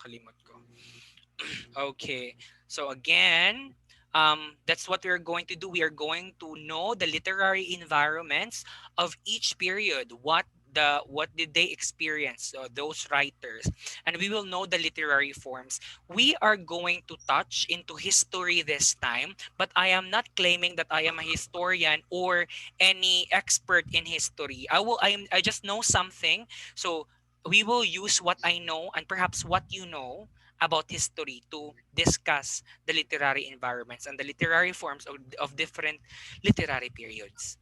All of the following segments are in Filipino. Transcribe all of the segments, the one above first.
Kalimot ko. Okay. So again, that's what we're going to do. We are going to know the literary environments of each period. What did they experience, those writers, and we will know the literary forms. We are going to touch into history this time, but I am not claiming that I am a historian or any expert in history. I just know something. So we will use what I know and perhaps what you know about history to discuss the literary environments and the literary forms of different literary periods.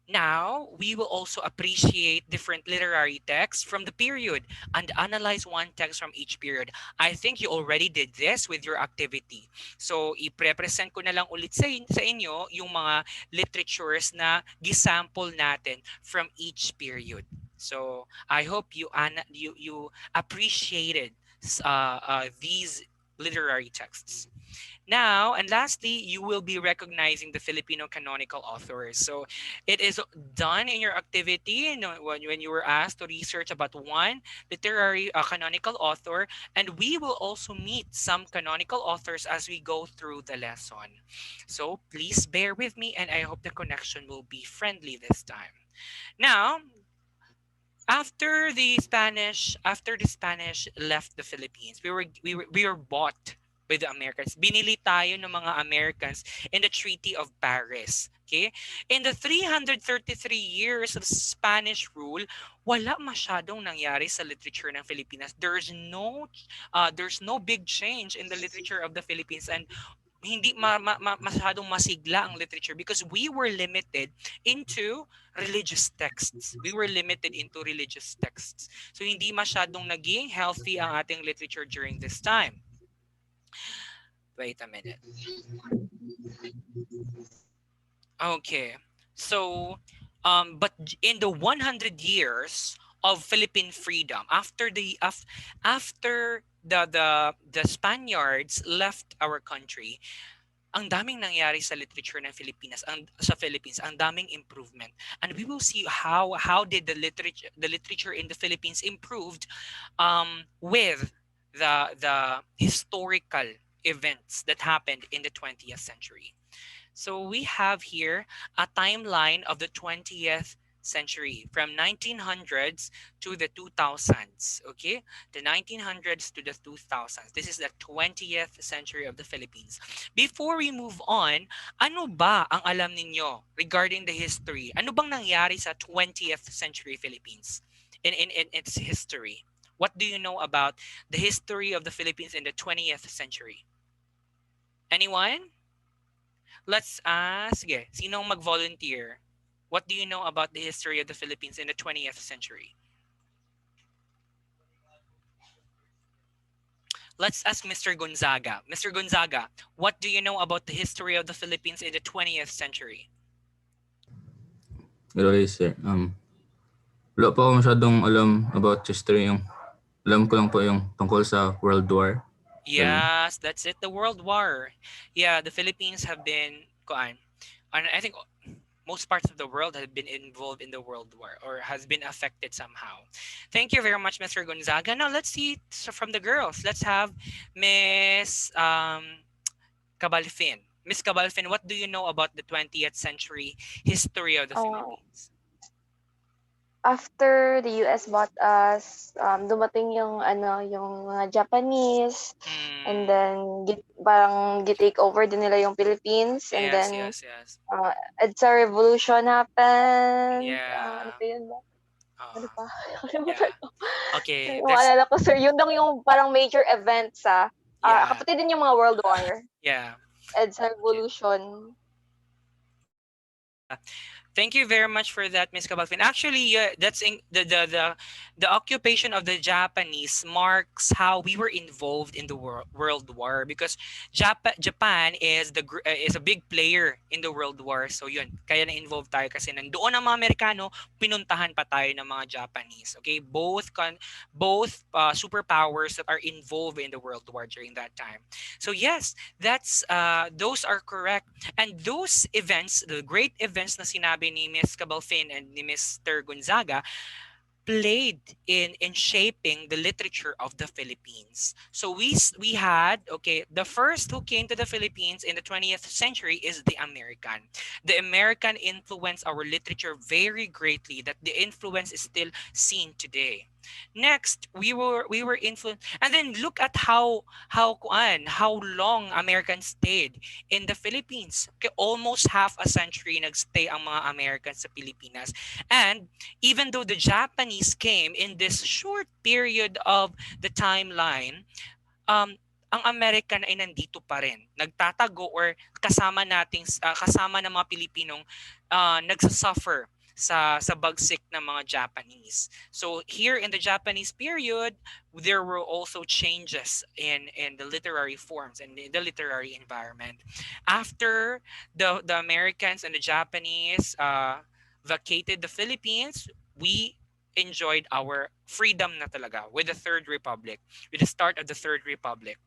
Now, we will also appreciate different literary texts from the period and analyze one text from each period. I think you already did this with your activity. So, i-present ko na lang ulit sa inyo yung mga literatures na gisample natin from each period. So, I hope you appreciated these literary texts. Now, and lastly, you will be recognizing the Filipino canonical authors. So it is done in your activity, when you were asked to research about one literary canonical author, and we will also meet some canonical authors as we go through the lesson. So please bear with me, and I hope the connection will be friendly this time. Now, after the Spanish left the Philippines, we were bought by the Americans. Binili tayo ng mga Americans in the Treaty of Paris. Okay? In the 333 years of Spanish rule, wala masyadong nangyari sa literature ng Pilipinas. There's no big change in the literature of the Philippines, and hindi masyadong masigla ang literature because we were limited into religious texts. We were limited into religious texts. So hindi masyadong naging healthy ang ating literature during this time. Wait a minute. Okay. So, but in the 100 years of Philippine freedom, after the Spaniards left our country, ang daming nangyari sa literature ng sa Philippines, ang daming improvement. And we will see how did the literature in the Philippines improved with the historical events that happened in the 20th century. So we have here a timeline of the 20th century from 1900s to the 2000s. Okay, the 1900s to the 2000s. This is the 20th century of the Philippines. Before we move on, ano ba ang alam ninyo regarding the history? Ano bang nangyari sa 20th century Philippines in its history? What do you know about the history of the Philippines in the 20th century? Anyone? Let's sige, sinong mag-volunteer? What do you know about the history of the Philippines in the 20th century? Let's ask Mr. Gonzaga. Mr. Gonzaga, what do you know about the history of the Philippines in the 20th century? Hello, sir. Wala pa ako masyadong alam about history. Alam ko lang po yung tungkol sa World War. Yes, that's it. The World War. Yeah, the Philippines have been, and I think most parts of the world have been involved in the World War or has been affected somehow. Thank you very much, Mr. Gonzaga. Now let's see from the girls. Let's have Miss Cabalfin. Miss Cabalfin, what do you know about the 20th century history of the Uh, Philippines? After the US bought us, dumating yung yung mga Japanese, and Mm, then parang gitake over din nila yung Philippines, and yes, then yes, yes. EDSA revolution happened. Ano Yeah. pa yun ba? Ano Uh, pa? yeah. Nakalimutan ko. Okay, that's Maalala ko, sir, yun lang yung parang major event sa yeah. kapatid din yung mga World War. Yeah. EDSA Okay. revolution. Yeah. Thank you very much for that, Miss Cabalfin. Actually, that's in the occupation of the Japanese marks how we were involved in the World War because Japan is a big player in the World War. So yun, kaya na-involved tayo kasi nandoon ang mga Amerikano, pinuntahan pa tayo ng mga Japanese. Okay, both superpowers that are involved in the World War during that time. So yes, that's those are correct. And those events, the great events na sinabi ni Ms. Cabalfin and ni Mr. Gonzaga, played in shaping the literature of the Philippines. So we had, okay, the first who came to the Philippines in the 20th century is the American. The American influenced our literature very greatly, that the influence is still seen today. Next, we were influenced, and then look at how long Americans stayed in the Philippines. Okay, almost half a century nagstay ang mga Americans sa Pilipinas. And even though the Japanese came in this short period of the timeline, ang American ay nandito pa rin. Nagtatago or kasama ng mga Pilipinong nagsasuffer sa bagsik ng mga Japanese. So here in the Japanese period, there were also changes in the literary forms and in the literary environment. After the Americans and the Japanese vacated the Philippines, we enjoyed our freedom na talaga with the Third Republic, with the start of the Third Republic.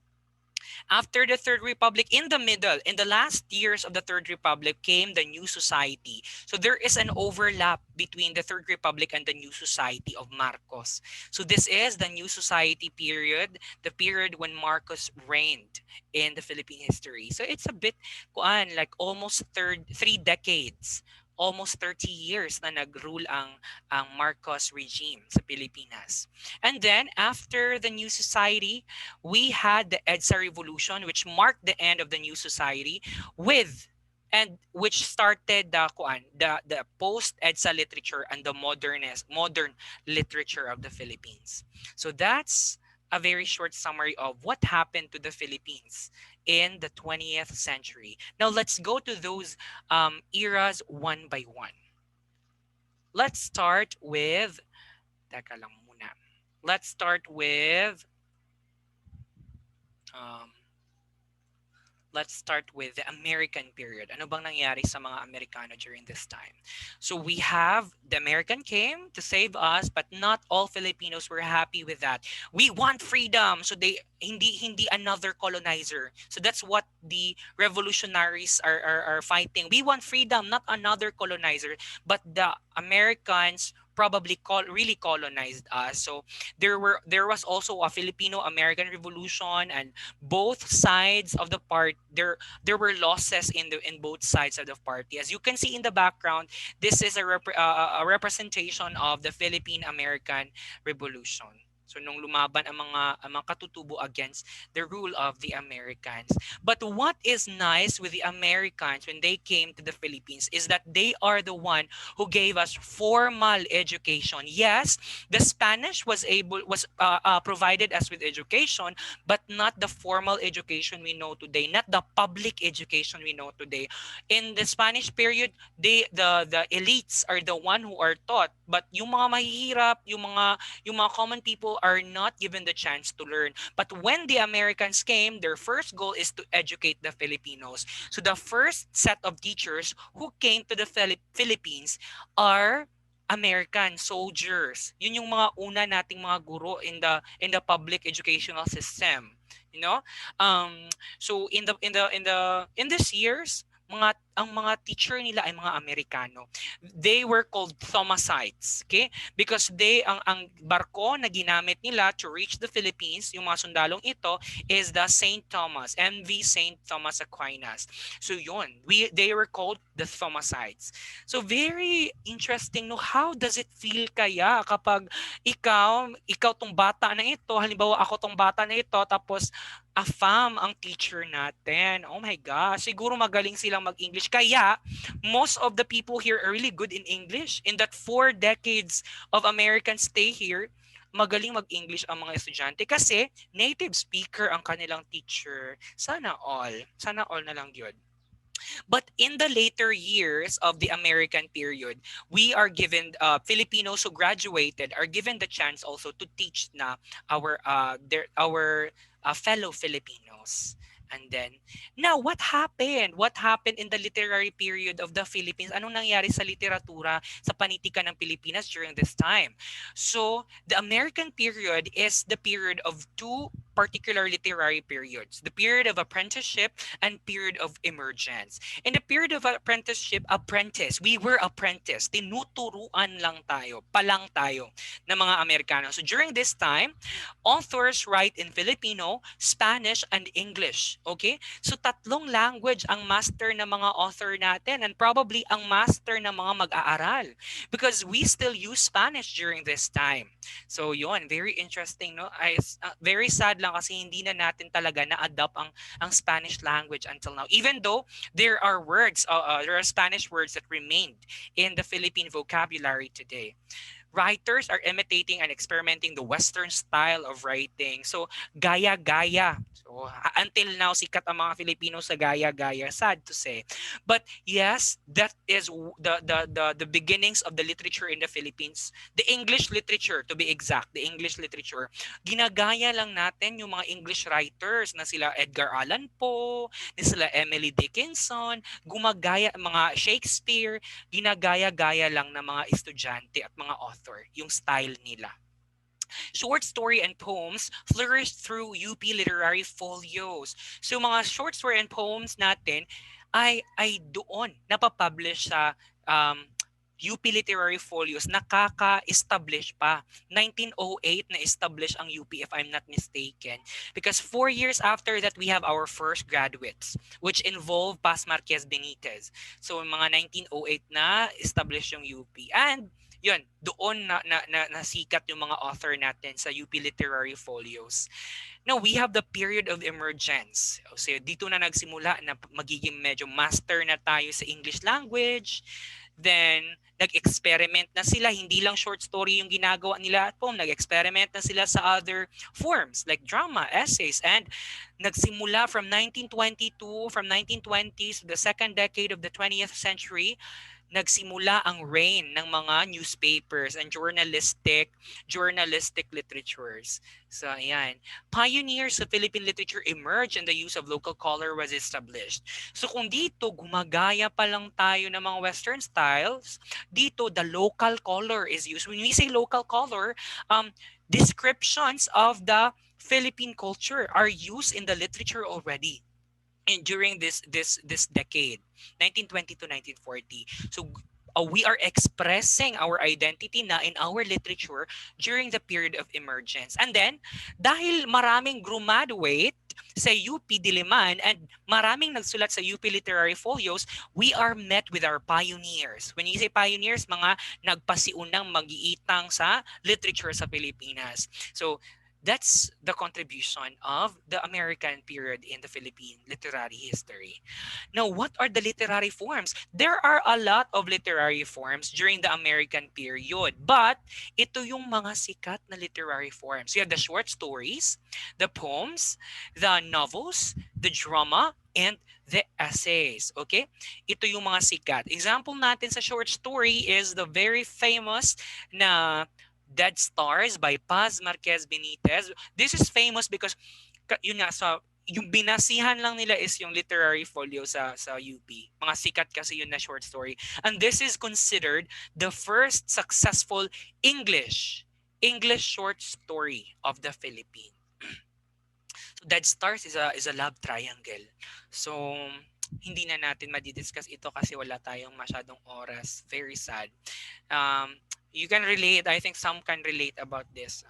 After the Third Republic, in the middle, in the last years of the Third Republic, came the New Society. So there is an overlap between the Third Republic and the New Society of Marcos. So this is the New Society period, the period when Marcos reigned in the Philippine history. So it's a bit, like almost 3 decades, almost 30 years na nag-rule ang Marcos regime sa Pilipinas. And then after the New Society, we had the EDSA Revolution, which marked the end of the New Society, which started the post EDSA literature and the modern literature of the Philippines. So that's a very short summary of what happened to the Philippines in the 20th century. Now let's go to those eras one by one. Let's start with, teka lang muna. Let's start with um, let's start with the American period. Ano bang nangyari sa mga Amerikano during this time? So we have the American came to save us, but not all Filipinos were happy with that. We want freedom, so they hindi another colonizer. So that's what the revolutionaries are fighting. We want freedom, not another colonizer, but the Americans probably really colonized us. So there was also a Filipino American Revolution, and both sides of the part there were losses in both sides of the party. As you can see in the background, this is a representation of the Philippine American Revolution. So nung lumaban ang mga katutubo against the rule of the Americans. But what is nice with the Americans when they came to the Philippines is that they are the one who gave us formal education. Yes, the Spanish was provided us with education, but not the formal education we know today, not the public education we know today. In the Spanish period, the elites are the one who are taught, but yung mga mahihirap, yung mga common people are not given the chance to learn. But when the Americans came, their first goal is to educate the Filipinos. So the first set of teachers who came to the Philippines are American soldiers. Yun yung mga una nating mga guro in the public educational system. You know? So in these years, ang mga teacher nila ay mga Amerikano. They were called Thomasites, okay? Because ang barko na ginamit nila to reach the Philippines, yung mga sundalong ito, is the St. Thomas, MV St. Thomas Aquinas. So yun, they were called the Thomasites. So very interesting, no? How does it feel kaya kapag ikaw tong bata na ito, halimbawa ako tong bata na ito, tapos AFAM ang teacher natin. Oh my gosh, siguro magaling silang mag-English. Kaya, most of the people here are really good in English. In that 4 decades of American stay here, magaling mag-English ang mga estudyante kasi native speaker ang kanilang teacher. Sana all. Sana all na lang yun. But in the later years of the American period, we are given, Filipinos who graduated are given the chance also to teach na our fellow Filipinos. And then, now what happened? What happened in the literary period of the Philippines? Anong nangyari sa literatura, sa panitikan ng Pilipinas during this time? So, the American period is the period of two particular literary periods: the period of apprenticeship and period of emergence. In the period of apprenticeship, apprentice, we were apprentice. Tinuturuan lang tayo, palang tayo ng mga Amerikano. So during this time, authors write in Filipino, Spanish, and English. Okay? So tatlong language ang master ng mga author natin, and probably ang master ng mga mag-aaral, because we still use Spanish during this time. So yon, very interesting, no? Very sad lang kasi hindi na natin talaga na-adapt ang Spanish language until now. Even though there are Spanish words that remained in the Philippine vocabulary today. Writers are imitating and experimenting the Western style of writing. So, gaya-gaya. So, until now, sikat ang mga Filipino sa gaya-gaya. Sad to say. But yes, that is the beginnings of the literature in the Philippines. The English literature, to be exact. The English literature. Ginagaya lang natin yung mga English writers na sila Edgar Allan Poe, na sila Emily Dickinson, gumagaya mga Shakespeare, ginagaya-gaya lang ng mga estudyante at mga author yung style nila. Short story and poems flourished through UP literary folios. So mga short story and poems natin ay doon napapublish sa UP literary folios. Nakaka-establish pa. 1908 na-establish ang UP, if I'm not mistaken. Because 4 years after that, we have our first graduates, which involve Paz Marquez Benitez. So mga 1908 na establish yung UP. And yun, doon nasikat yung mga author natin sa UP literary folios. Now, we have the period of emergence. So dito na nagsimula na magiging medyo master na tayo sa English language. Then, nag-experiment na sila. Hindi lang short story yung ginagawa nila at poem. Nag-experiment na sila sa other forms like drama, essays. And nagsimula from 1920s to the second decade of the 20th century, nagsimula ang reign ng mga newspapers and journalistic literatures. So, ayan. Pioneers of Philippine literature emerged and the use of local color was established. So, kung dito, gumagaya pa lang tayo ng mga Western styles, dito, the local color is used. When we say local color, descriptions of the Philippine culture are used in the literature already. And during this decade, 1920 to 1940. So we are expressing our identity na in our literature during the period of emergence. And then, dahil maraming graduate sa UP Diliman and maraming nagsulat sa UP Literary Folios, we are met with our pioneers. When you say pioneers, mga nagpasiunang mag-iitang sa literature sa Pilipinas. So, that's the contribution of the American period in the Philippine literary history. Now, what are the literary forms? There are a lot of literary forms during the American period, but ito yung mga sikat na literary forms. You have the short stories, the poems, the novels, the drama, and the essays. Okay? Ito yung mga sikat. Example natin sa short story is the very famous na Dead Stars by Paz Marquez Benitez. This is famous because yun nga, yung binasihan lang nila is yung literary folio sa UP. Mga sikat kasi yun na short story. And this is considered the first successful English short story of the Philippines. So Dead Stars is a love triangle. So hindi na natin madidiscuss ito kasi wala tayong masyadong oras. Very sad. You can relate. I think some can relate about this.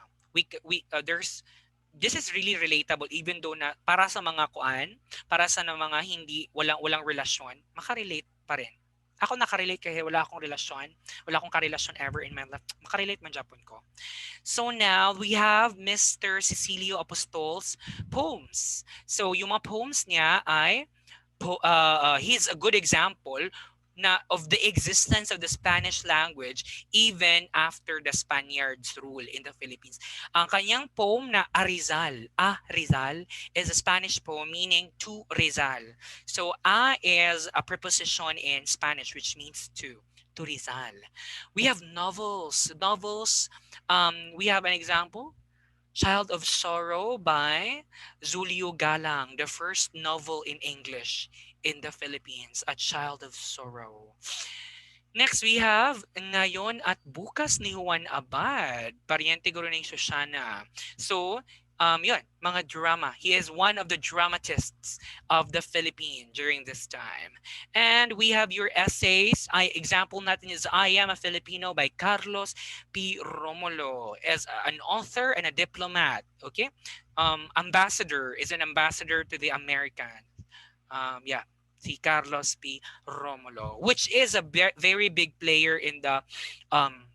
This is really relatable even though na para sa mga para sa mga hindi walang relasyon, makarelate pa rin. Ako nakarelate kasi wala akong relasyon. Wala akong karelasyon ever in my life. Makarelate man Japon ko. So now we have Mr. Cecilio Apostol's poems. So yung mga poems niya ay he's a good example of the existence of the Spanish language even after the Spaniards' rule in the Philippines. Ang kanyang poem na Rizal is a Spanish poem meaning to Rizal. So is a preposition in Spanish which means to Rizal. We have novels. We have an example. Child of Sorrow by Julio Galang, the first novel in English in the Philippines, A Child of Sorrow. Next, we have Ngayon at Bukas ni Juan Abad, paryente guro ng Shoshana. So, yun, mga drama. He is one of the dramatists of the Philippines during this time. And we have your essays. Example natin is I Am a Filipino by Carlos P. Romulo as an author and a diplomat. Okay? Ambassador is an ambassador to the American. Yeah, si Carlos P. Romulo, which is a very big player in the um,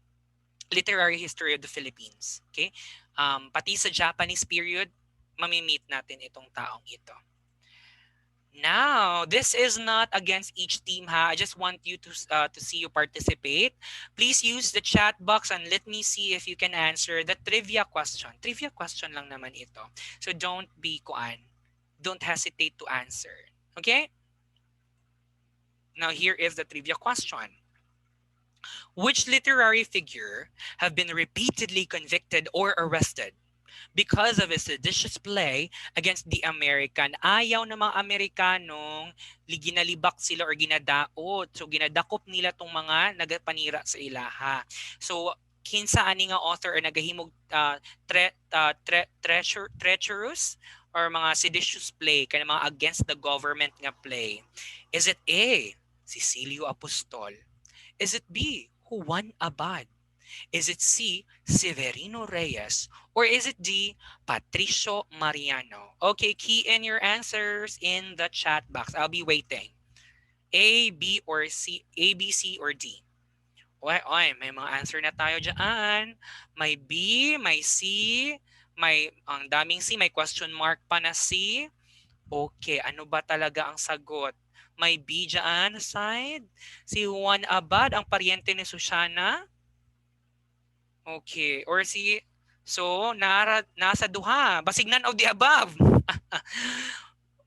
literary history of the Philippines. Okay? Pati sa Japanese period, mamimit natin itong taong ito. Now, this is not against each team ha. I just want you to see you participate. Please use the chat box and let me see if you can answer the trivia question. Trivia question lang naman ito. So don't be kuan. Don't hesitate to answer. Okay? Now here is the trivia question. Which literary figure have been repeatedly convicted or arrested because of his seditious play against the American? Ayaw ng mga Amerikanong ginalibak sila or ginadaot. So ginadakop nila tong mga nagapanira sa ilaha. So kinsa ani nga author or nagahimog treacherous or mga seditious play kaya mga against the government nga play? Is it A, Cecilio Apostol? Is it B, Juan Abad? Is it C, Severino Reyes? Or is it D, Patricio Mariano? Okay, key in your answers in the chat box. I'll be waiting. A, B, or C, A, B, C, or D? Oy, may mga answer na tayo dyan. May B, may C, ang daming C, may question mark pa na C. Okay, ano ba talaga ang sagot? May B dyan side. Si Juan Abad, ang paryente ni Susana. Okay, or si nasa duha, basig none of the above.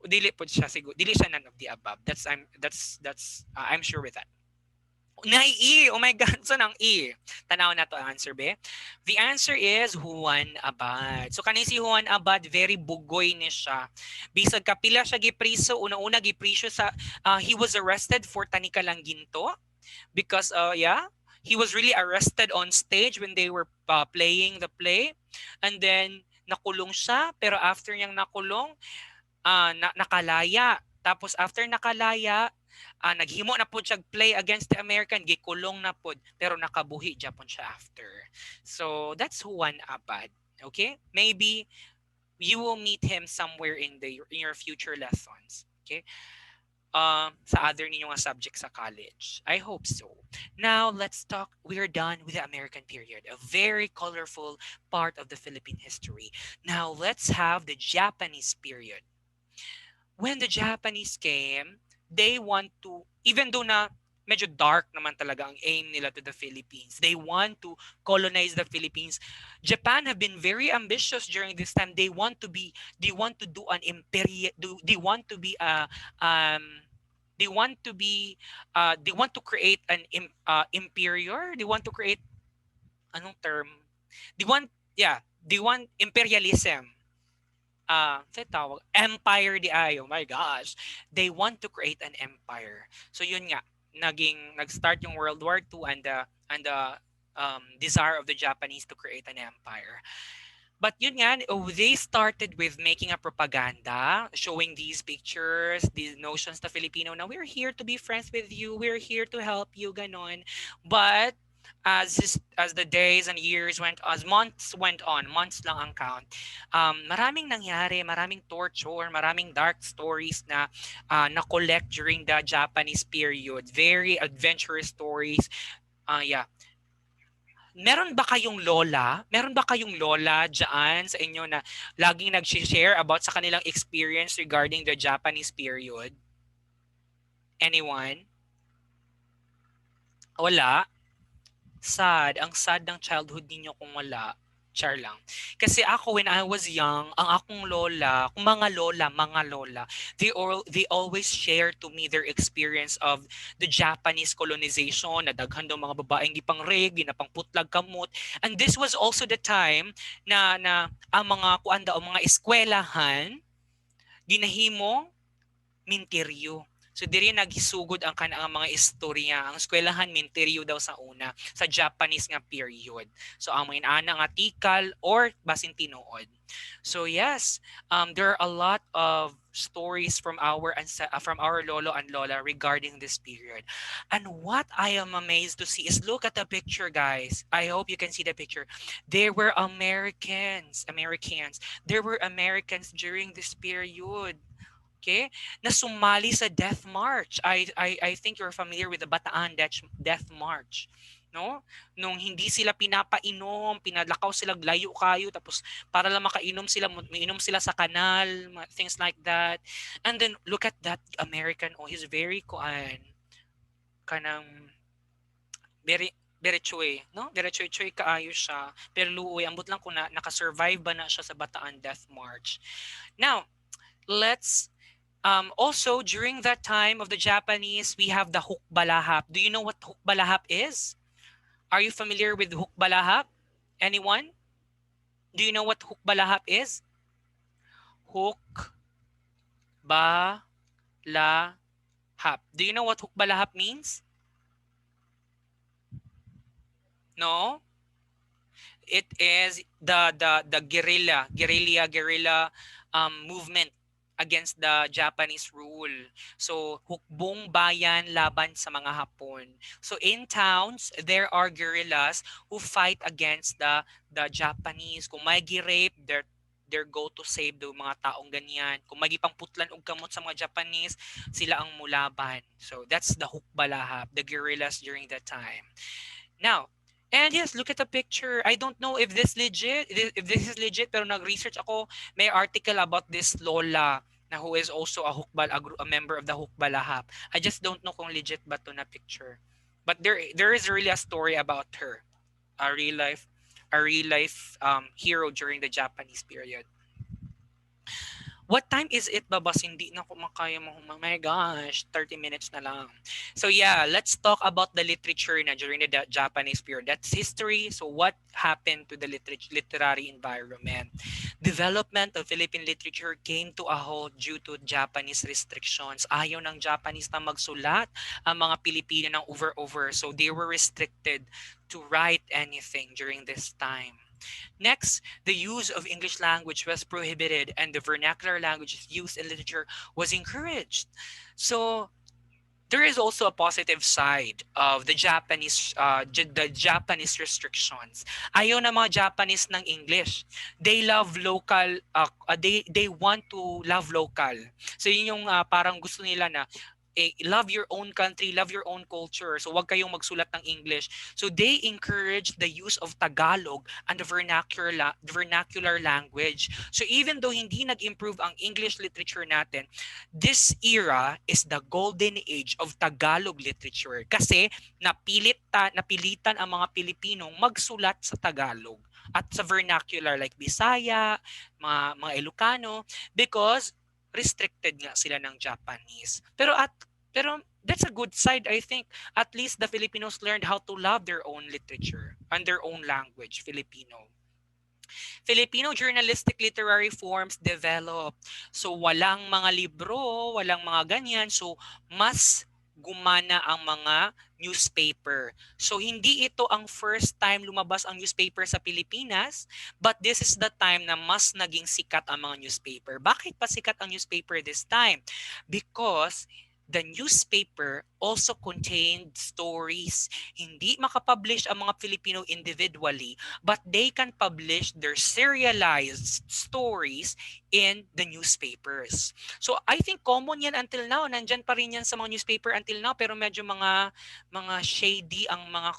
Dili po siya siguro. Dili siya none of the above. I'm sure with that. E. Oh my God. So nang E. Tanaw na to ang answer, be. The answer is Juan Abad. So kani si Juan Abad, very bugoy ni siya. Bisag kapila siya gipriso, una-una gipriso sa, he was arrested for tanika lang ginto. Because, he was really arrested on stage when they were playing the play. And then, nakulong siya. Pero after niyang nakulong, nakalaya. Tapos after nakalaya, naghimo na po siya play against the American, gikulong na po, pero nakabuhi Japon siya after. So that's Juan Abad. Okay? Maybe you will meet him somewhere in your future lessons. Okay? Sa other ninyo nga subject sa college. I hope so. Now, let's talk. We are done with the American period, a very colorful part of the Philippine history. Now, let's have the Japanese period. When the Japanese came, they want to, even though na medyo dark naman talaga ang aim nila to the Philippines, they want to colonize the Philippines. Japan have been very ambitious during this time. They want to do an imperial, they want to be they want to create an imperior. They want to create, anong term? They want imperialism. Empire di ay, oh my gosh. They want to create an empire. So yun nga, nag-start yung World War II and the desire of the Japanese to create an empire. But yun nga, they started with making a propaganda, showing these pictures, these notions to Filipino na we're here to be friends with you, we're here to help you, ganon. But as the days and years months went on, months lang ang count, maraming nangyari, maraming torture, maraming dark stories na na-collect during the Japanese period. Very adventurous stories. Meron ba kayong lola? Meron ba kayong lola dyan sa inyo na laging nag-share about sa kanilang experience regarding the Japanese period? Anyone? Wala? Sad. Ang sad ng childhood ninyo kung wala. Char lang. Kasi ako, when I was young, ang akong lola, kung mga lola, they always share to me their experience of the Japanese colonization, na daghan daw mga babaeng gipang-rape, ginapang-putlag kamot. And this was also the time na ang mga kuanda o mga eskwelahan ginahimong minteryo. So diri naghisugod ang kanang mga istorya. Ang eskwelahan minteryo daw sa una sa Japanese nga period. So ang mga ana nga tikal or basin tinuod. So yes, there are a lot of stories from our lolo and lola regarding this period. And what I am amazed to see is look at the picture, guys. I hope you can see the picture. There were Americans. There were Americans during this period. Okay? Na sumali sa Death March. I think you're familiar with the Bataan Death March. No? Nung hindi sila pinapainom, pinalakaw sila layo kayo, tapos para lang makainom sila, mainom sila sa kanal, things like that. And then look at that American, oh, he's very kanang very Diretsoy, no? Diretsoy kaayo siya. Pero luoy, ambot lang kung nakasurvive ba na siya sa Bataan Death March. Now, let's also during that time of the Japanese, we have the Hukbalahap. Do you know what Hukbalahap is? Are you familiar with Hukbalahap? Anyone? Do you know what Hukbalahap is? Hukbalahap. Do you know what Hukbalahap means? No? It is the guerrilla movement against the Japanese rule. So, hukbong bayan laban sa mga Hapon. So, in towns, there are guerrillas who fight against the Japanese. Kung may gi-rape, their go to save the mga taong ganyan. Kung may gipangputlan og kamot sa mga Japanese, sila ang mulaban. So, that's the Hukbalahap, the guerrillas during that time. Now, and yes, look at the picture. I don't know if this is legit, pero nag-research ako. May article about this Lola na who is also a member of the Hukbalahap. I just don't know kung legit ba to na picture. But there is really a story about her, a real life hero during the Japanese period. What time is it, babas? Hindi na ko makaya mo. Oh my gosh, 30 minutes na lang. So yeah, let's talk about the literature na during the Japanese period. That's history. So what happened to the literary environment? Development of Philippine literature came to a halt due to Japanese restrictions. Ayaw ng Japanese na magsulat ang mga Pilipino ng over. So they were restricted to write anything during this time. Next, the use of English language was prohibited and the vernacular languages used in literature was encouraged. So there is also a positive side of the Japanese restrictions. Ayaw na mga Japanese ng English. They love local, they want to love local. So yun yung parang gusto nila na love your own country, love your own culture. So wag kayong magsulat ng English. So they encourage the use of Tagalog and the vernacular language. So even though hindi nag-improve ang English literature natin, this era is the golden age of Tagalog literature kasi napilitan ang mga Pilipinong magsulat sa Tagalog at sa vernacular like Bisaya, mga Ilocano, because restricted nga sila ng Japanese. Pero that's a good side, I think. At least the Filipinos learned how to love their own literature and their own language, Filipino. Filipino journalistic literary forms developed. So walang mga libro, walang mga ganyan. So mas gumana ang mga newspaper. So hindi ito ang first time lumabas ang newspaper sa Pilipinas, but this is the time na mas naging sikat ang mga newspaper. Bakit pa sikat ang newspaper this time? Because the newspaper also contained stories. Hindi makapublish ang mga Filipino individually, but they can publish their serialized stories in the newspapers. So I think common yan until now. Nandyan pa rin yan sa mga newspaper until now, pero medyo mga shady ang mga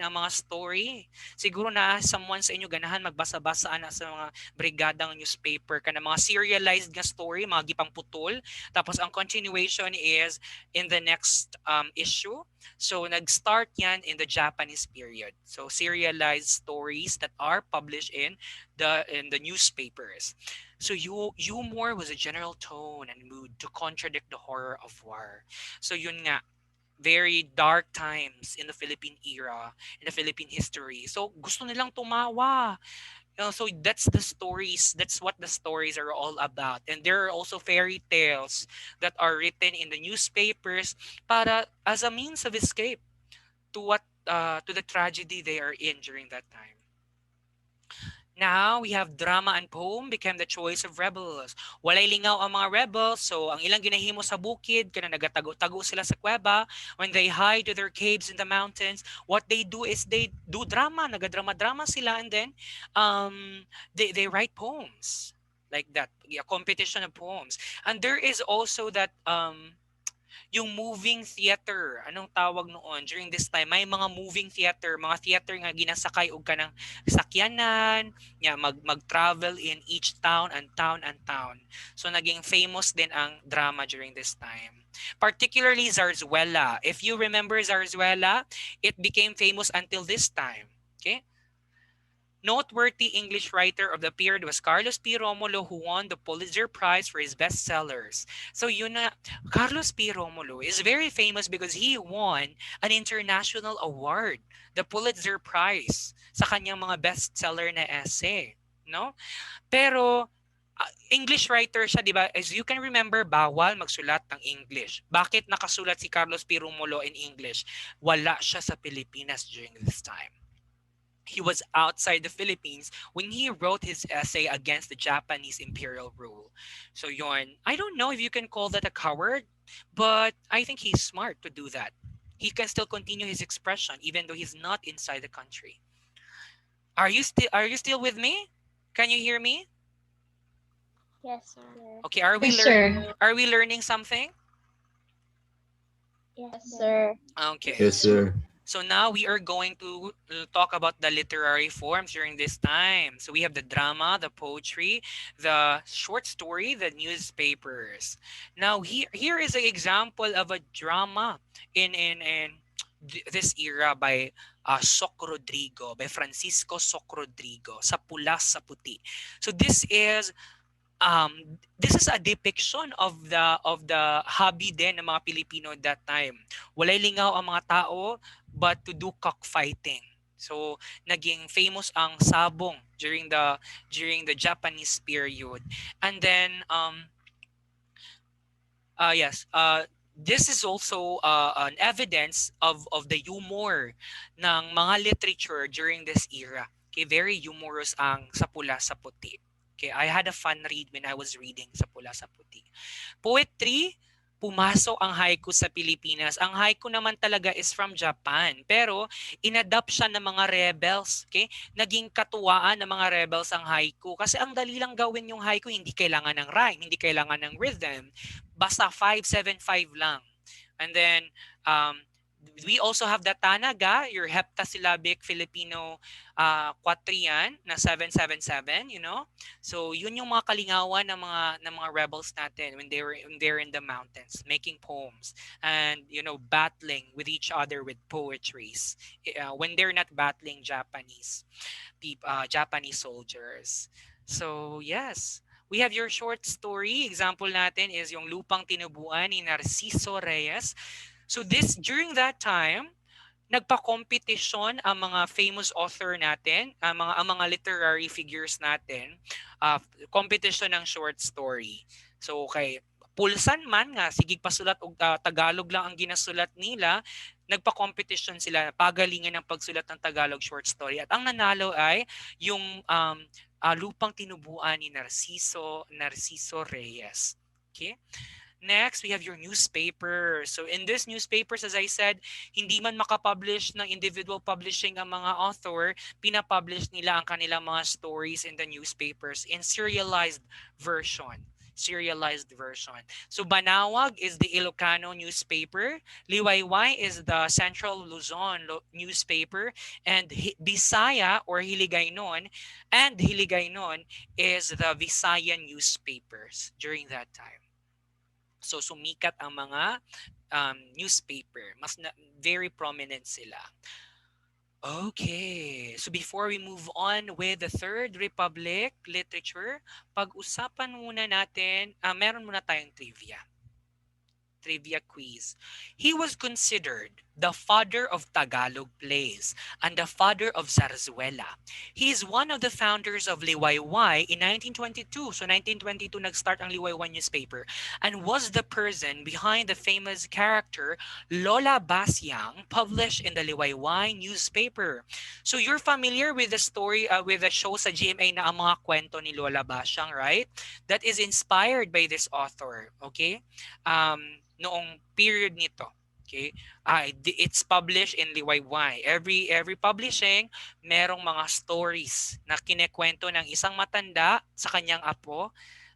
ang mga story. Siguro na someone sa inyo ganahan magbasa-basa na sa mga brigadang newspaper ka na mga serialized nga story, mga gipang putol. Tapos ang continuation is in the next issue. So nag-start yan in the Japanese period. So serialized stories that are published in the newspapers. So humor was a general tone and mood to contradict the horror of war. So yun nga, very dark times in the Philippine era, in the Philippine history. So gusto nilang tumawa. So that's the stories. That's what the stories are all about. And there are also fairy tales that are written in the newspapers para as a means of escape to what to the tragedy they are in during that time. Now, we have drama and poem became the choice of rebels. Walay lingaw ang mga rebels, so ang ilang ginahimo sa bukid, kana nagatago-tago sila sa kuweba, when they hide to their caves in the mountains, what they do is they do drama, nagadrama-drama sila, and then they write poems like that, a competition of poems. And there is also that yung moving theater, anong tawag noon during this time, may mga moving theater, mga theater nga ginasakay og kanang sakyanan, nya mag-travel in each town and town and town. So naging famous din ang drama during this time. Particularly Zarzuela. If you remember Zarzuela, it became famous until this time. Okay? Noteworthy English writer of the period was Carlos P. Romulo, who won the Pulitzer Prize for his bestsellers. So yun na, Carlos P. Romulo is very famous because he won an international award, the Pulitzer Prize, sa kanyang mga bestseller na essay. No? Pero English writer siya, di ba? As you can remember, bawal magsulat ng English. Bakit nakasulat si Carlos P. Romulo in English? Wala siya sa Pilipinas during this time. He was outside the Philippines when he wrote his essay against the Japanese imperial rule. So yon, I don't know if you can call that a coward, but I think he's smart to do that. He can still continue his expression even though he's not inside the country. Are you still with me? Can you hear me? Yes, sir. Okay, Yes, sir. are we learning something? Yes, sir. Okay. Yes, sir. So now we are going to talk about the literary forms during this time. So we have the drama, the poetry, the short story, the newspapers. Now here is an example of a drama in this era by Soc Rodrigo, by Francisco Soc Rodrigo, Sa Pula sa Puti. So this is a depiction of the hobby din ng mga Pilipino that time. Walay lingaw ang mga tao but to do cockfighting. So naging famous ang sabong during the Japanese period. And then yes, this is also an evidence of the humor ng mga literature during this era. Okay, very humorous ang Sa Pula sa Puti. Okay, I had a fun read when I was reading Sa Pula sa Puti. Poetry, pumasok ang haiku sa Pilipinas. Ang haiku naman talaga is from Japan. Pero inadapt siya ng mga rebels. Okay? Naging katuwaan ng mga rebels ang haiku. Kasi ang dali lang gawin yung haiku, hindi kailangan ng rhyme, hindi kailangan ng rhythm. Basta 5-7-5 lang. And then, we also have the Tanaga, your heptasyllabic Filipino quatrian na 777, you know? So, yun yung mga kalingawan ng mga rebels natin when they're in the mountains, making poems and, battling with each other with poetries when they're not battling Japanese soldiers. So, yes. We have your short story. Example natin is yung Lupang Tinubuan ni Narciso Reyes. So during that time, nagpa-competition ang mga famous author natin, ang mga literary figures natin, competition ng short story. So kay Pulsan man nga, sigig pasulat og Tagalog lang ang ginasulat nila, nagpa-competition sila, pagalingan ng pagsulat ng Tagalog short story. At ang nanalo ay yung Lupang Tinubuan ni Narciso Reyes. Okay? Next, we have your newspaper. So in this newspapers, as I said, hindi man makapublish ng individual publishing ang mga author, pinapublish nila ang kanilang mga stories in the newspapers in serialized version. So Banawag is the Ilocano newspaper, Liwayway is the Central Luzon newspaper, and Bisaya or Hiligaynon is the Visayan newspapers during that time. So sumikat ang mga newspaper, very prominent sila. Okay, so before we move on with the Third Republic literature, pag-usapan muna natin, meron muna tayong trivia. trivia quiz. He was considered the father of Tagalog plays and the father of Zarzuela. He is one of the founders of Liwayway in 1922. So 1922 nag-start ang Liwayway newspaper and was the person behind the famous character Lola Basyang published in the Liwayway newspaper. So you're familiar with the story with the show sa GMA na ang mga kwento ni Lola Basyang, right? That is inspired by this author, okay? Noong period nito. Okay? It's published in Liwayway. Every publishing, merong mga stories na kinekwento ng isang matanda sa kanyang apo.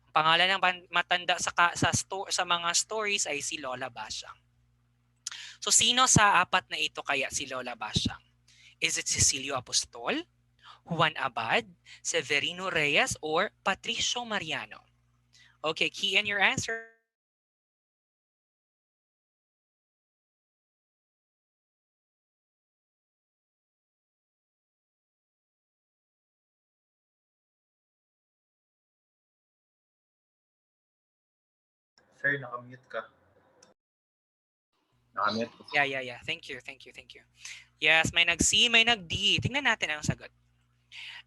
Pangalan ng matanda sa mga stories ay si Lola Basyang. So sino sa apat na ito kaya si Lola Basyang? Is it Cecilio Apostol, Juan Abad, Severino Reyes, or Patricio Mariano? Okay, key in your answer. Sir, nakamute ka. Nakamute ko. Yeah. Thank you. Yes, may nag-C, may nag-D. Tingnan natin ang sagot.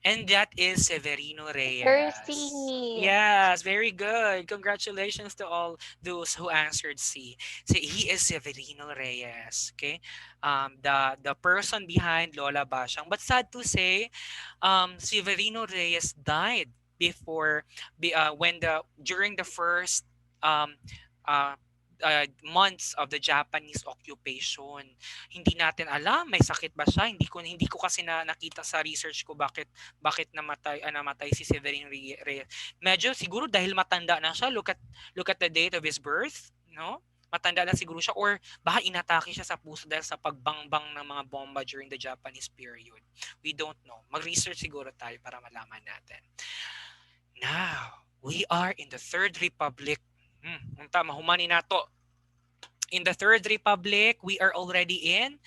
And that is Severino Reyes. Sir C. Yes, very good. Congratulations to all those who answered C. So he is Severino Reyes. Okay, the person behind Lola Basyang. But sad to say, Severino Reyes died during the first months of the Japanese occupation. Hindi natin alam may sakit ba siya. Hindi ko kasi nakita sa research ko bakit namatay si Severino Reyes. Medyo siguro dahil matanda na siya. Look at the date of his birth, no? Matanda na siguro siya or baka inatake siya sa puso dahil sa pagbangbang ng mga bomba during the Japanese period. We don't know. Mag-research siguro tayo para malaman natin. Now, we are in the Third Republic. Mahumani na to. In the Third Republic, we are already in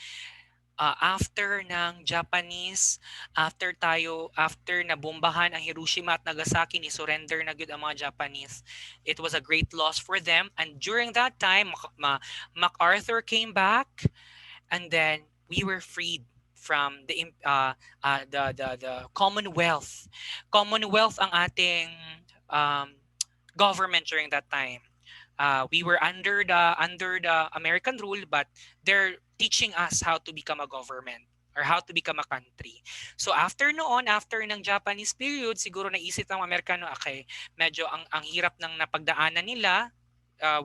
after ng Japanese, after na bombahan ang Hiroshima at Nagasaki, ni surrender na gyud ang mga Japanese. It was a great loss for them, and during that time MacArthur came back, and then we were freed from the Commonwealth. Commonwealth ang ating government during that time. We were under the American rule, but they're teaching us how to become a government or how to become a country. So after ng Japanese period, siguro naisip ng Amerikano, okay, medyo ang hirap ng napagdaanan nila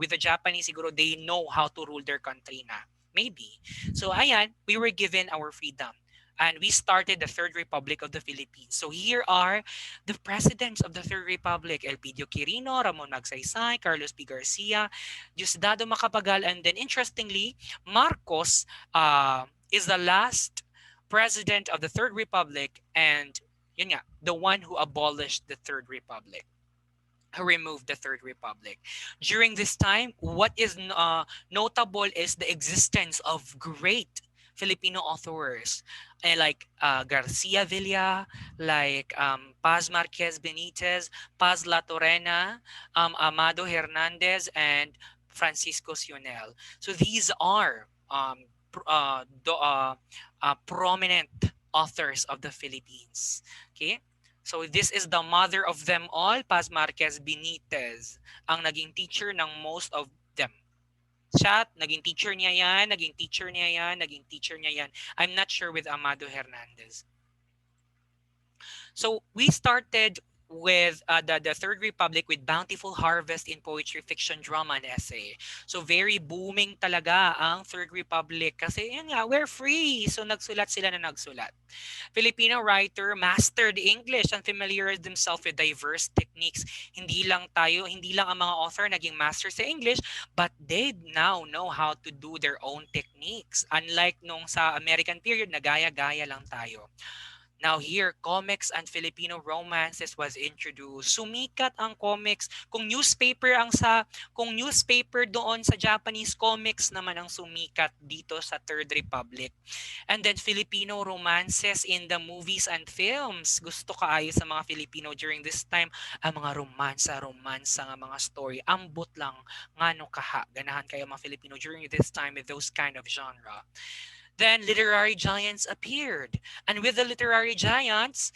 with the Japanese, siguro they know how to rule their country na. Maybe. So ayan, we were given our freedom. And we started the Third Republic of the Philippines. So here are the presidents of the Third Republic: Elpidio Quirino, Ramon Magsaysay, Carlos P. Garcia, Diosdado Macapagal, and then interestingly, Marcos is the last president of the Third Republic, and yun nga, the one who abolished the Third Republic, who removed the Third Republic. During this time, what is notable is the existence of great Filipino authors like Garcia Villa, like Paz Marquez Benitez, Paz La Torena, Amado Hernandez, and Francisco Sionel. So these are prominent authors of the Philippines. Okay? So this is the mother of them all, Paz Marquez Benitez, ang naging teacher ng most of them. Siya, naging teacher niya yan. I'm not sure with Amado Hernandez. So we started with the Third Republic with bountiful harvest in poetry, fiction, drama, and essay. So very booming talaga ang Third Republic kasi yun nga, we're free. So nagsulat. Filipino writer mastered English and familiarized themselves with diverse techniques. Hindi lang ang mga author naging master sa English, but they now know how to do their own techniques. Unlike nung sa American period, na gaya-gaya lang tayo. Now here, comics and Filipino romances was introduced. Sumikat ang comics. Kung newspaper doon sa Japanese, comics naman ang sumikat dito sa Third Republic. And then Filipino romances in the movies and films. Gusto kaayo sa mga Filipino during this time ang mga romansa nga mga story. Ambot lang ngano kaha. Ganahan kayo mga Filipino during this time with those kind of genre. Then literary giants appeared. And with the literary giants,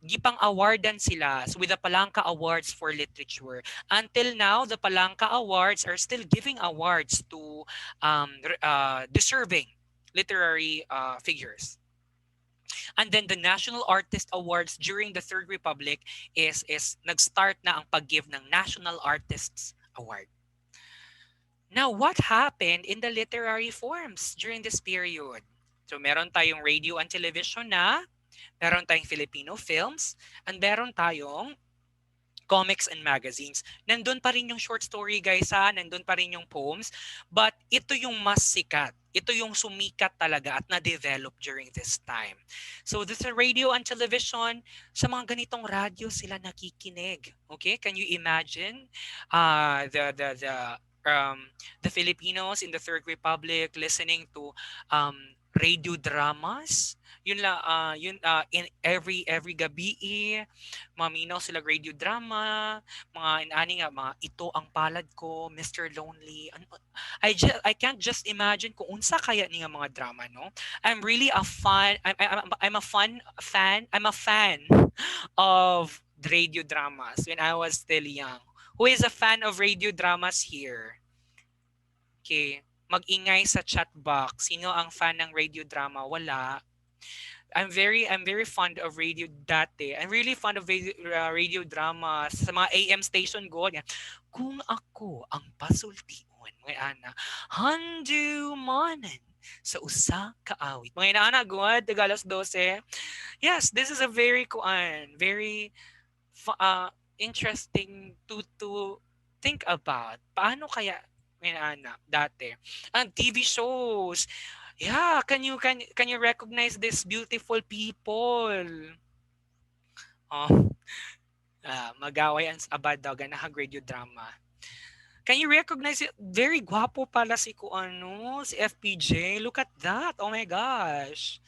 gipang awardan sila. So with the Palangka Awards for Literature. Until now, the Palangka Awards are still giving awards to deserving literary figures. And then the National Artist Awards during the Third Republic is nag-start na ang pag-give ng National Artists Award. Now, what happened in the literary forms during this period? So meron tayong radio and television na, meron tayong Filipino films, and meron tayong comics and magazines. Nandun pa rin yung short story guys ha, nandun pa rin yung poems, but ito yung mas sikat. Ito yung sumikat talaga at na-develop during this time. So this is radio and television, sa mga ganitong radyo sila nakikinig. Okay? Can you imagine the Filipinos in the Third Republic listening to radio dramas? Yun in every gabi maminaw sila radio drama, mga inani nga mga Ito ang Palad Ko, Mr. Lonely. I can't just imagine kung unsa kaya ni nga mga drama, no? I'm really a fan. I'm a fan of radio dramas when I was still young. Who is a fan of radio dramas here? Okay, mag-ingay sa chat box. Sino ang fan ng radio drama? Wala. I'm very fond of radio dati. I'm really fond of radio drama sa mga AM station ko. Kung ako ang pasultiun, mga ana, handumanan sa usa ka awit. Mga inaana, good, tagalas 12. Yes, this is a very interesting to think about. Paano kaya mga ana dati? Ang TV shows. Yeah, can you recognize these beautiful people? Oh, magaway ang abad daw ganahag radio drama. Can you recognize it? Very gwapo pala si si FPJ. Look at that. Oh my gosh.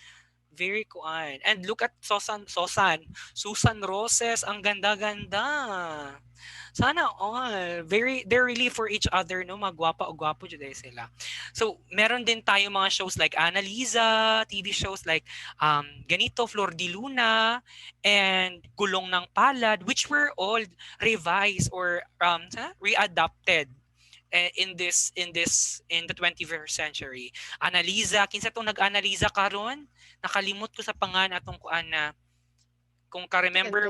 Very kuan. And look at Susan Roses, ang ganda-ganda. Sana all. They're really for each other, no? Magwapa o gwapo jud sila. So, meron din tayo mga shows like Annalisa, TV shows like Ganito, Flor de Luna, and Gulong ng Palad, which were all revised or readapted in the 21st century. Annalisa, kinsa tong nag-Annalisa karon? Nakalimot ko sa pangan atong kuan na kung ka-remember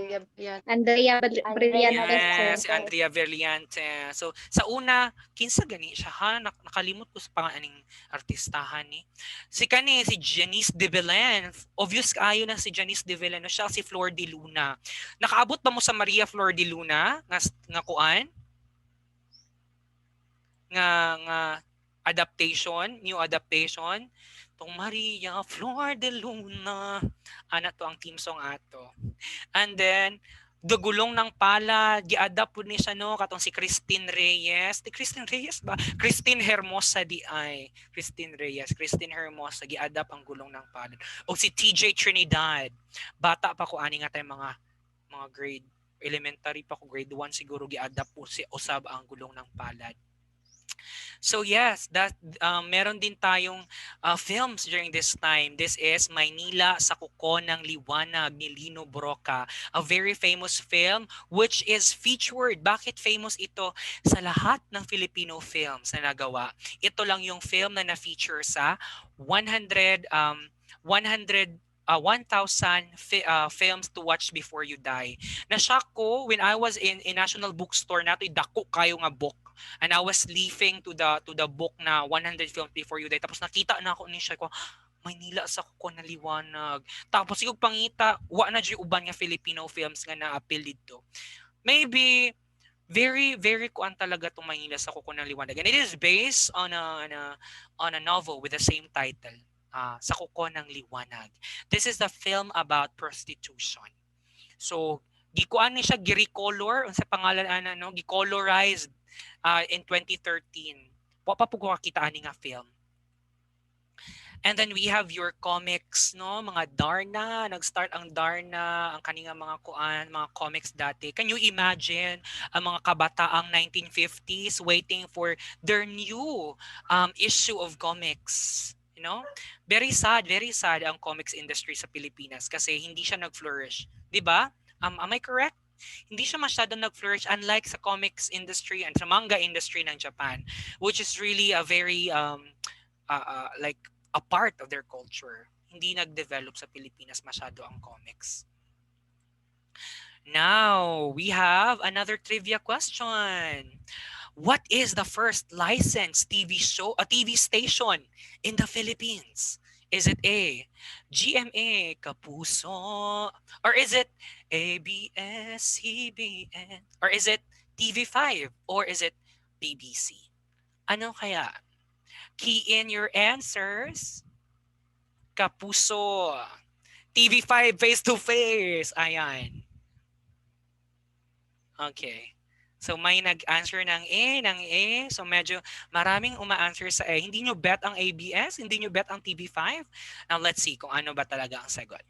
Andrea Brillante. yes, si Andrea Brillante. So sa una kinsa gani siya ha, nakalimot ko sa panganing artistahan ni. Si Janice de Belen. Obvious kaayo na si Janice de Belen, no? Siya si Flor de Luna. Nakaabot ba mo sa Maria Flor de Luna nga kuan? Nga new adaptation tong Maria Flor de Luna ana to ang team song ato. And then The Gulong ng Palad gi-adapt pud ni siya no katong si Christine Reyes. Christine Reyes ba? Christine Hermosa Christine Hermosa gi-adapt ang Gulong ng Palad. O si TJ Trinidad. Bata pa ko ani nga tay mga grade elementary pa ko, grade 1 siguro gi-adapt po si usab ang Gulong ng Palad. So yes, that meron din tayong films during this time. This is Maynila sa Kuko ng Liwanag ni Lino Broca, a very famous film which is featured. Bakit famous ito? Sa lahat ng Filipino films na nagawa, ito lang yung film na na-feature sa 1,000 films to watch before you die. Na-shock ko when I was in National Bookstore nato, dako kayo nga book. And I was leafing to the book na 100 films before you die. Tapos nakita na ako ni siya ko, Maynila sa Kuko ng Liwanag. Tapos sigog pangita, wa na dyan uban nga Filipino films nga na-appeal dito. Maybe very very kuan talaga tong Maynila sa Kuko ng Liwanag. And it is based on a novel with the same title. sa Kuko ng Liwanag. This is a film about prostitution. So, gikuan ni siya gi-recolor unsa pangalan ano gi-colorized in 2013. Wa pa po ko kakita ani nga film. And then we have your comics, no? Mga Darna, nag-start ang Darna, ang kaninga mga kuan, mga comics dati. Can you imagine ang mga kabataang 1950s waiting for their new issue of comics? You know? Very sad ang comics industry sa Pilipinas kasi hindi siya nag-flourish. 'Di ba? Am I correct? Hindi siya masyadong nag-flourish unlike sa comics industry and sa manga industry ng Japan, which is really a very like a part of their culture. Hindi nag-develop sa Pilipinas masyado ang comics. Now, we have another trivia question. What is the first licensed TV show, a TV station in the Philippines? Is it A, GMA Kapuso? Or is it ABS-CBN? Or is it TV5? Or is it BBC? Ano kaya? Key in your answers. Kapuso. TV5 face to face. Ayan. Okay. So may nag-answer ng A. So medyo maraming uma-answer sa A. Hindi nyo bet ang ABS? Hindi nyo bet ang TV5? Now let's see kung ano ba talaga ang sagot.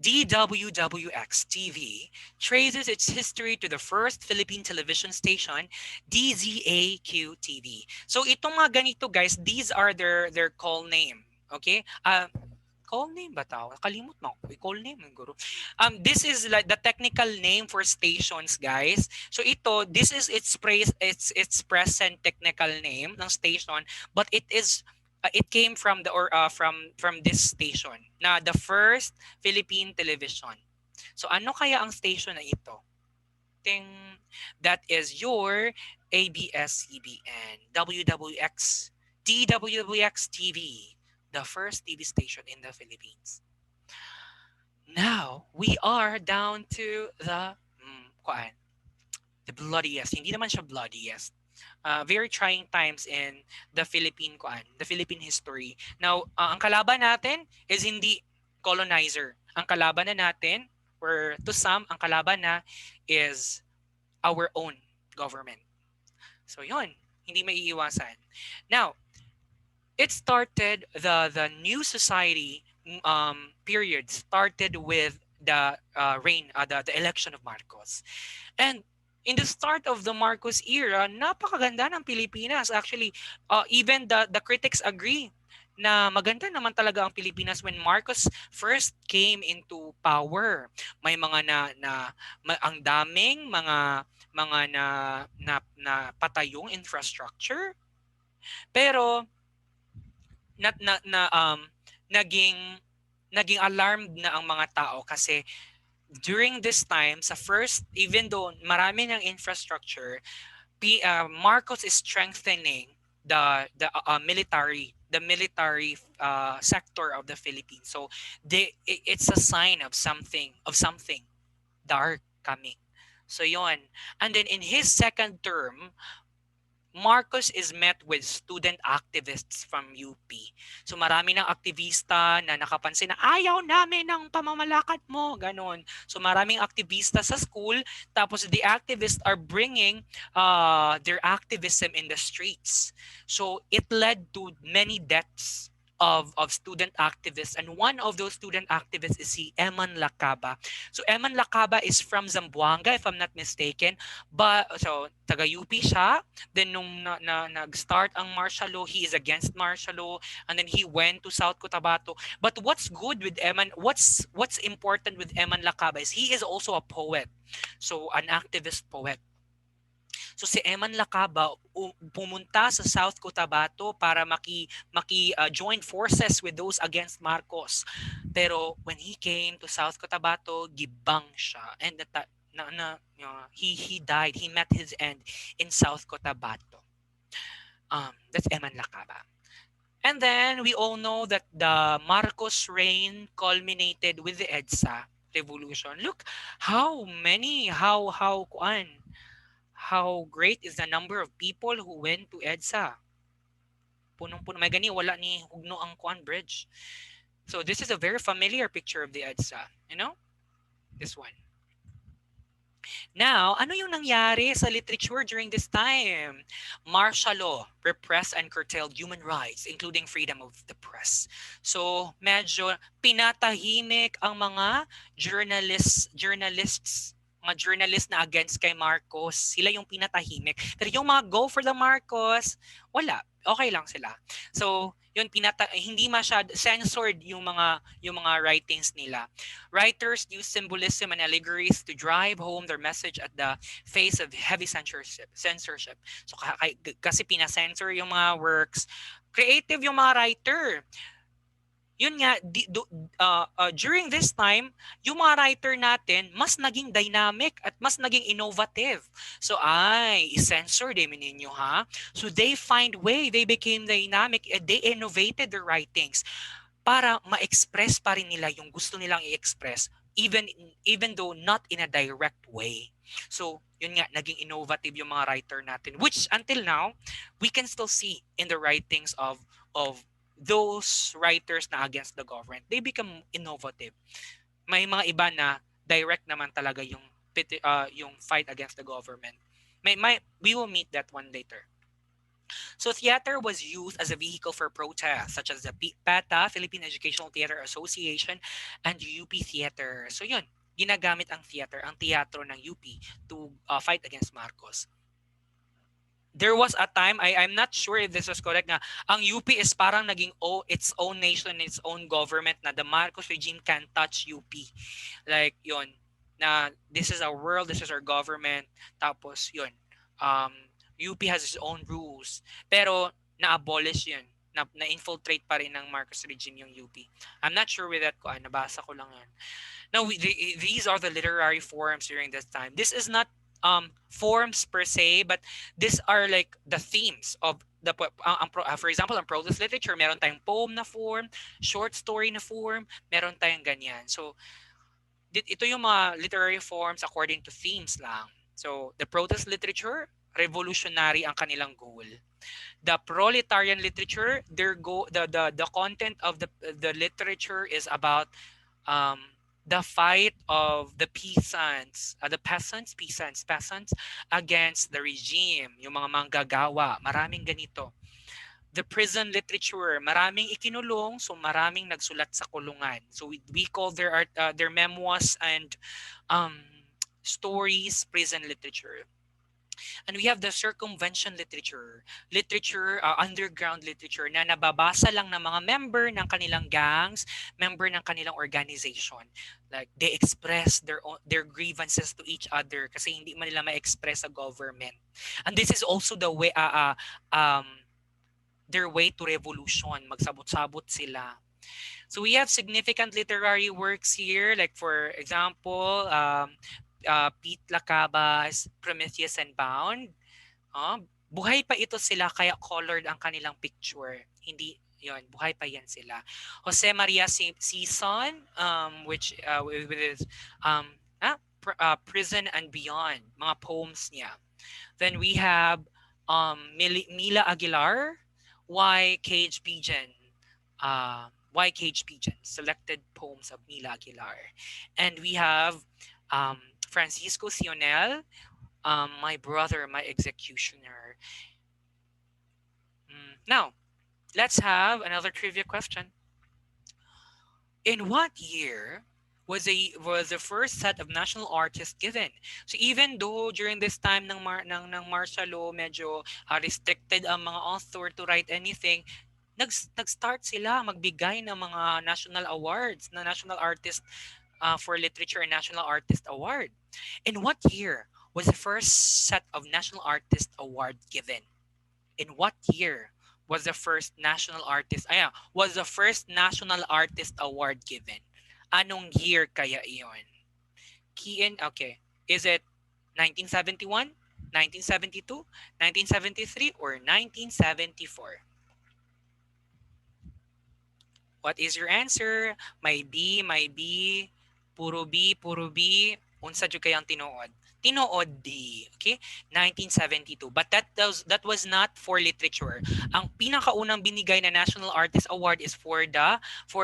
DWWX-TV traces its history to the first Philippine television station, DZAQ-TV. So itong mga ganito guys, these are their call name. Okay? Call name ba tao? Kalimot mo ako. Call name guru. This is like the technical name for stations, guys. So ito, this is its present technical name ng station, but it came from from this station na the first Philippine television. So ano kaya ang station na ito? Ting, that is your ABS-CBN, WWX, DWWX TV, the first TV station in the Philippines. Now, we are down to the bloodiest. Hindi naman siya bloodiest. Very trying times in the Philippine history. Now, ang kalaban natin is hindi colonizer. Ang kalaban na natin, or to some, ang kalaban na is our own government. So yun, hindi maiiwasan. Now, it started the new society period started with the the election of Marcos. And in the start of the Marcos era, napakaganda ng Pilipinas. Actually, even the critics agree na maganda naman talaga ang Pilipinas when Marcos first came into power. May mga ang daming mga na patayong infrastructure. Pero naging alarmed na ang mga tao kasi during this time, sa first, even though marami ng infrastructure, Marcos is strengthening the military sector of the Philippines. So it's a sign of something dark coming. So yon. And then in his second term, Marcos is met with student activists from UP. So marami ng aktivista na nakapansin na ayaw namin ng pamamalakad mo, ganon. So maraming aktivista sa school, tapos the activists are bringing their activism in the streets. So it led to many deaths of student activists, and one of those student activists is si Eman Lacaba. So Eman Lacaba is from Zamboanga, if I'm not mistaken, but so taga UP siya. Then nung nag-start ang martial law, he is against martial law, and then he went to South Cotabato. But what's good with Eman, what's important with Eman Lacaba is he is also a poet, so an activist poet. So si Eman Lacaba pumunta sa South Cotabato para join forces with those against Marcos. Pero when he came to South Cotabato, gibang siya, and he died. He met his end in South Cotabato. That's Eman Lacaba. And then we all know that the Marcos reign culminated with the EDSA revolution. Look how great is the number of people who went to EDSA. punong-puno. May gani, wala ni hugno ang kuan bridge. So this is a very familiar picture of the EDSA. You know? This one. Now, ano yung nangyari sa literature during this time? Martial law repressed and curtailed human rights, including freedom of the press. So, medyo pinatahimik ang mga mga journalists na against kay Marcos. Sila yung pinatahimik. Pero yung mga go for the Marcos, wala. Okay lang sila. So, yun hindi masyad censored yung mga writings nila. Writers use symbolism and allegories to drive home their message at the face of heavy censorship. So kasi pinasensor yung mga works, creative yung mga writer. Yun nga, during this time, yung mga writer natin, mas naging dynamic at mas naging innovative. So, i-censor din ninyo, ha? So, they find way, they became dynamic, they innovated their writings para ma-express pa rin nila yung gusto nilang i-express, even though not in a direct way. So, yun nga, naging innovative yung mga writer natin, which until now, we can still see in the writings of those writers na against the government. They become innovative. May mga iba na direct naman talaga yung fight against the government. We will meet that one later. So theater was used as a vehicle for protest, such as the PETA, Philippine Educational Theater Association, and UP Theater. So yun, ginagamit ang teatro ng UP to fight against Marcos. There was a time, I'm not sure if this was correct, nga ang UP is parang naging its own nation, its own government, na the Marcos regime can't touch UP. Like yun, na this is our world, this is our government, tapos yun, UP has its own rules. Pero na-abolish yun, na-infiltrate pa rin ng Marcos regime yung UP. I'm not sure with that ko, nabasa ko lang yan. Now, these are the literary forms during this time. This is not forms per se, but these are like the themes of the for example, ang prose literature, meron tayong poem na form, short story na form, meron tayong ganyan. So ito yung mga literary forms according to themes lang. So the protest literature, revolutionary ang kanilang goal. The proletarian literature, the content of the literature is about the fight of the peasants against the regime, yung mga manggagawa, maraming ganito. The prison literature, maraming ikinulong, so maraming nagsulat sa kulungan. So we call their memoirs and stories prison literature. And we have the circumvention literature, underground literature na nababasa lang ng mga member ng kanilang gangs, member ng kanilang organization. Like they express their grievances to each other kasi hindi man nila ma-express sa government. And this is also the way their way to revolution, magsabot-sabot sila. So we have significant literary works here, like for example, Pete Lacabas, Prometheus and Bound. Buhay pa ito sila kaya colored ang kanilang picture. Hindi yon, buhay pa yan sila. Jose Maria Sison, which with his Prison and Beyond, mga poems niya. Then we have Mila Aguilar, Why Cage Pigeon, selected poems of Mila Aguilar. And we have Francisco Sionel, My Brother, My Executioner. Now, let's have another trivia question. In what year was the first set of national artists given? So even though during this time ng martial law, medyo restricted ang mga author to write anything, nag-start sila magbigay ng mga national awards, na national artist for Literature and National Artist Award. In what year was the first set of National Artist Award given? In what year was the first National Artist Award given? Anong year kaya iyon? Okay. Is it 1971, 1972, 1973, or 1974? What is your answer? May B, puro B, unsa jud kayang tinuod? Tinood Day, okay? 1972. But that was not for literature. Ang pinakaunang binigay na National Artist Award is for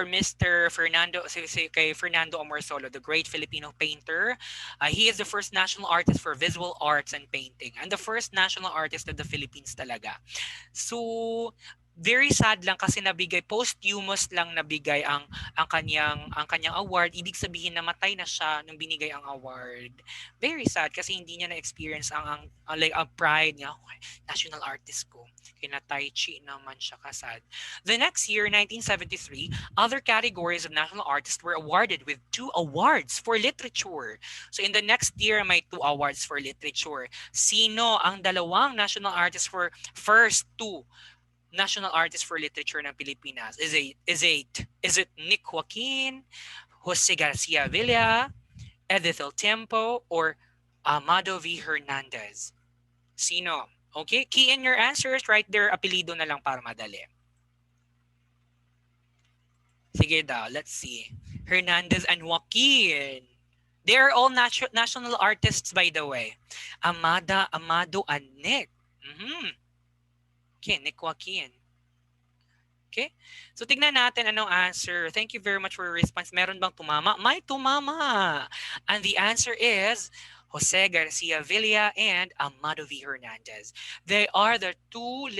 Mr. Fernando kay Fernando Amorsolo, the great Filipino painter. He is the first national artist for visual arts and painting and the first national artist of the Philippines talaga. So very sad lang kasi nabigay posthumous lang nabigay ang kanyang award. Ibig sabihin namatay na siya nung binigay ang award. Very sad kasi hindi niya na-experience ang like ang pride niya. "Okay, national artist ko." Kina Tai Chi naman siya kasad. The next year, 1973, other categories of national artists were awarded with 2 awards for literature. So in the next year, may 2 awards for literature. Sino ang dalawang national artists for first 2 national artist for literature ng Pilipinas? Is it Nick Joaquin, Jose Garcia Villa, Edith El Tiempo, or Amado V. Hernandez? Sino? Okay, key in your answers, write their apelido na lang para madali. Sige daw, let's see. Hernandez and Joaquin. They are all national artists, by the way. Amado, and Nick. Okay, Nick Joaquin. Okay? So tignan natin anong answer. Thank you very much for your response. Meron bang tumama? May tumama. And the answer is Jose Garcia Villa and Amado V. Hernandez. They are the 2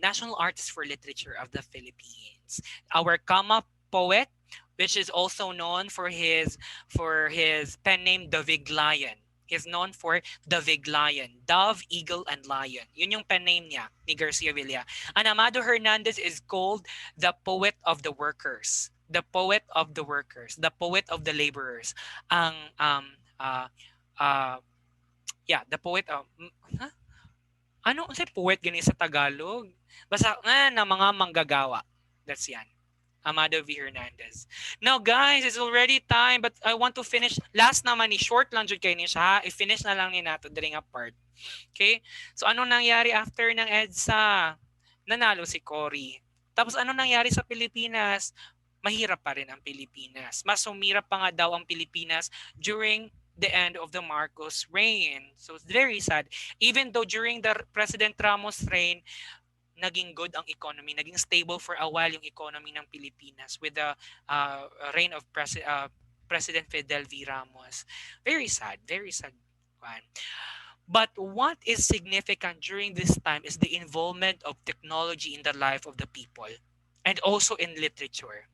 national artists for literature of the Philippines. Our Kama poet, which is also known for his pen name Davig Lion. He's known for Davig Lion. Dove, Eagle, and Lion. Yun yung pen name niya, ni Garcia Villa. And Amado Hernandez is called the poet of the workers. The poet of the workers. The poet of the laborers. The poet of... Ano si poet ganyan sa Tagalog? Basta na mga manggagawa. That's yan. Amado V. Hernandez. Now guys, it's already time but I want to finish. Last naman ni short lang jud kay ni siya. I-finish na lang ni nato diri nga part. Okay? So anong nangyari after ng EDSA? Nanalo si Cory. Tapos anong nangyari sa Pilipinas? Mahirap pa rin ang Pilipinas. Mas humirap pa nga daw ang Pilipinas during the end of the Marcos reign. So it's very sad. Even though during the President Ramos reign, naging good ang economy, naging stable for a while yung economy ng Pilipinas with the reign of President Fidel V. Ramos. Very sad one. But what is significant during this time is the involvement of technology in the life of the people and also in literature.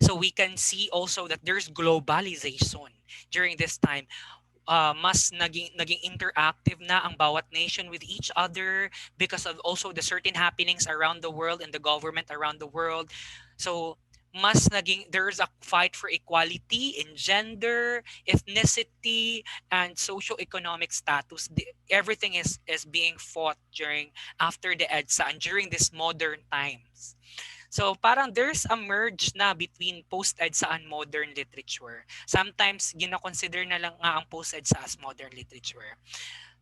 So we can see also that there's globalization during this time. Mas naging interactive na ang bawat nation with each other because of also the certain happenings around the world and the government around the world. So mas there's a fight for equality in gender, ethnicity, and socio-economic status. Everything is being fought after the EDSA and during these modern times. So parang there's a merge na between post-EDSA and modern literature. Sometimes gina-consider na lang nga ang post-EDSA as modern literature.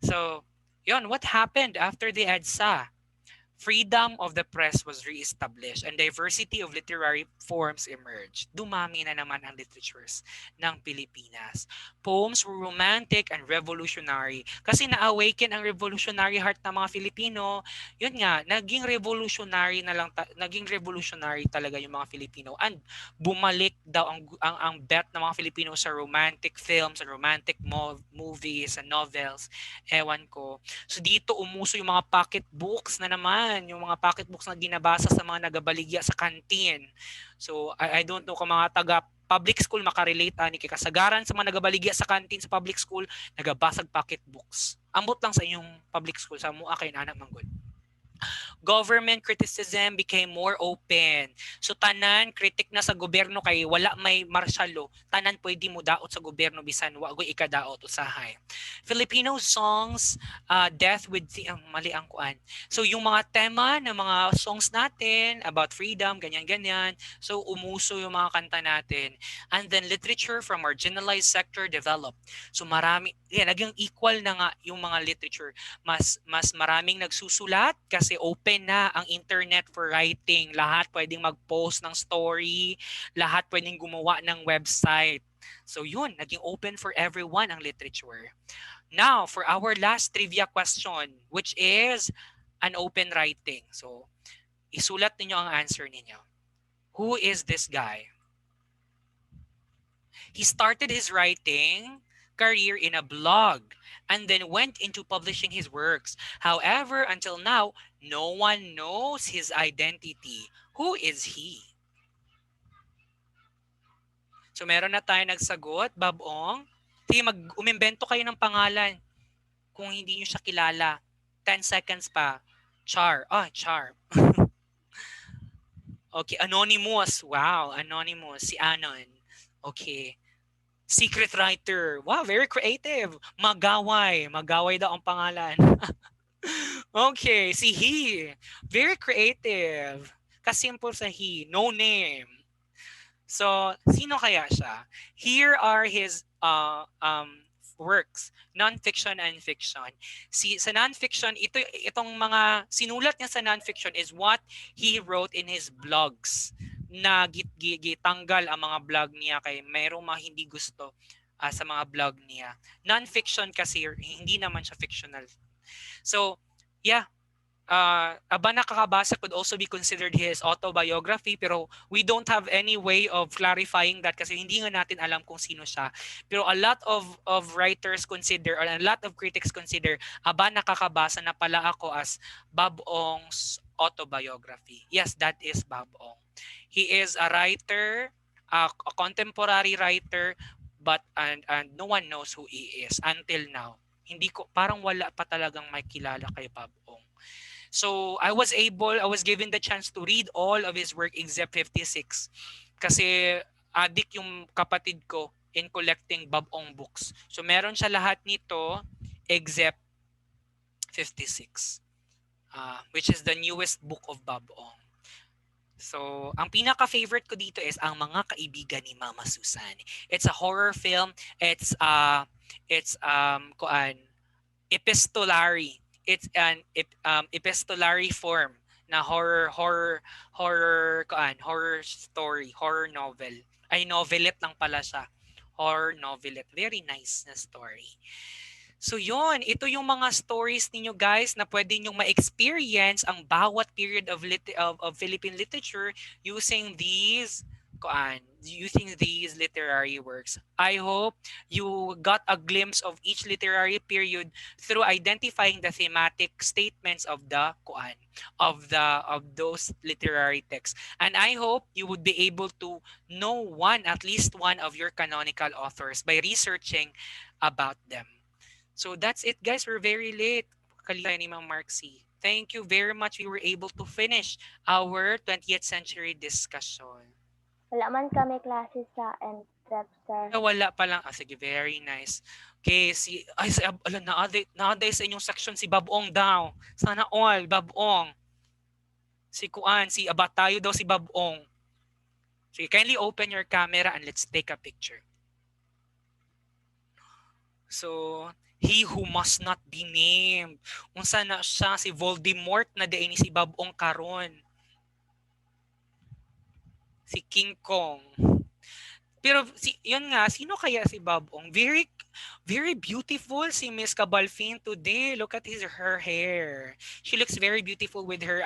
So, yun, what happened after the EDSA? Freedom of the press was re-established and diversity of literary forms emerged. Dumami na naman ang literatures ng Pilipinas. Poems were romantic and revolutionary. Kasi na-awaken ang revolutionary heart ng mga Filipino. Yun nga, naging revolutionary talaga yung mga Filipino. And bumalik daw ang bet ng mga Filipino sa romantic films and romantic movies and novels. Ewan ko. So dito umuso yung mga pocket books na naman. Yung mga pocketbooks na ginabasa sa mga nagabaligya sa canteen. So, I don't know kung mga taga public school makarelate ani kay kasagaran sa mga nagabaligya sa canteen sa public school, nagabasag pocketbooks. Ambot lang sa inyong public school sa mua kay anak manggod. Government criticism became more open. So tanan critic na sa gobyerno kay wala may martial law. Tanan pwede mo daot sa gobyerno bisan wa goy ikadaot usahay. Filipino songs, death with mali ang kuan. So yung mga tema ng mga songs natin about freedom, ganyan-ganyan. So umuso yung mga kanta natin. And then literature from marginalized sector developed. So marami, naging equal na nga yung mga literature. Mas maraming nagsusulat kasi open na ang internet for writing. Lahat pwedeng mag-post ng story, lahat pwedeng gumawa ng website. So yun, naging open for everyone ang literature. Now, for our last trivia question, which is an open writing. So, isulat ninyo ang answer ninyo. Who is this guy? He started his writing career in a blog and then went into publishing his works. However, until now, no one knows his identity. Who is he? So meron na tayo nagsagot, Babong. Sige, umimbento kayo ng pangalan kung hindi nyo siya kilala. 10 seconds pa. Char. Char. Okay, Anonymous. Wow, Anonymous. Si Anon. Okay. Secret writer. Wow, very creative. Magaway. Magaway daw ang pangalan. Okay, si He. Very creative. Kasimple sa He. No name. So, sino kaya siya? Here are his works, non-fiction and fiction. Sa non-fiction, itong mga sinulat niya sa non-fiction is what he wrote in his blogs na gitanggal ang mga blog niya kay mayroong mga hindi gusto sa mga blog niya. Non-fiction kasi hindi naman siya fictional. So, yeah. Aba Nakakabasa could also be considered his autobiography, pero we don't have any way of clarifying that kasi hindi nga natin alam kung sino siya. Pero a lot of writers consider, or a lot of critics consider Aba Nakakabasa na pala ako as Bob Ong's autobiography. Yes, that is Bob Ong. He is a writer, a contemporary writer, but and no one knows who he is until now. Parang wala pa talagang may kilala kay Bob Ong. So I was given the chance to read all of his work except 56. Kasi addict yung kapatid ko in collecting Bob Ong books. So meron siya lahat nito except 56. Which is the newest book of Bob Ong. So, ang pinaka-favorite ko dito is Ang Mga Kaibigan ni Mama Susan. It's a horror film. It's epistolary. It's an epistolary form na horror story, horror novel. Ay, novelette lang pala siya. Horror novelette. Very nice na story. So yun, ito yung mga stories ninyo guys na pwede nyong ma-experience ang bawat period of Philippine literature using these literary works. I hope you got a glimpse of each literary period through identifying the thematic statements of those literary texts. And I hope you would be able to know at least one of your canonical authors by researching about them. So that's it guys, we're very late. Kalita ni Mang Marksy. Thank you very much. We were able to finish our 20th century discussion. Wala man kami klase sa NTEP, sir. Wala pa lang. Sige, very nice. Okay, naaday sa inyong section si Bob Ong daw. Sana all, Bob Ong. Si Abatayo daw si Bob Ong. Sige, kindly open your camera and let's take a picture. So, he who must not be named. Unsa na siya si Voldemort na diay ni si Bob Ong karon. Si King Kong. Pero yun nga, sino kaya si Bob Ong? Very very beautiful si Miss Cabalfin today. Look at her hair. She looks very beautiful with her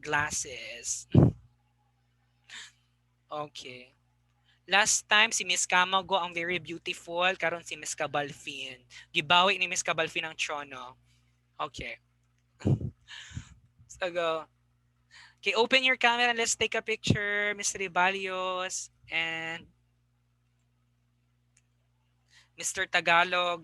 glasses. Okay. Last time, si Miss Camago ang very beautiful. Karon si Miss Cabalfin. Gibawi ni Miss Cabalfin ang trono. Okay. So go. Okay, open your camera and let's take a picture. Mr. Ribalios and Mr. Tagalog.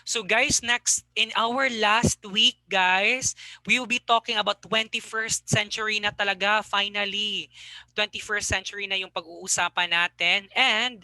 So guys, next in our last week, guys, we will be talking about 21st century na talaga, finally. 21st century na yung pag-uusapan natin. And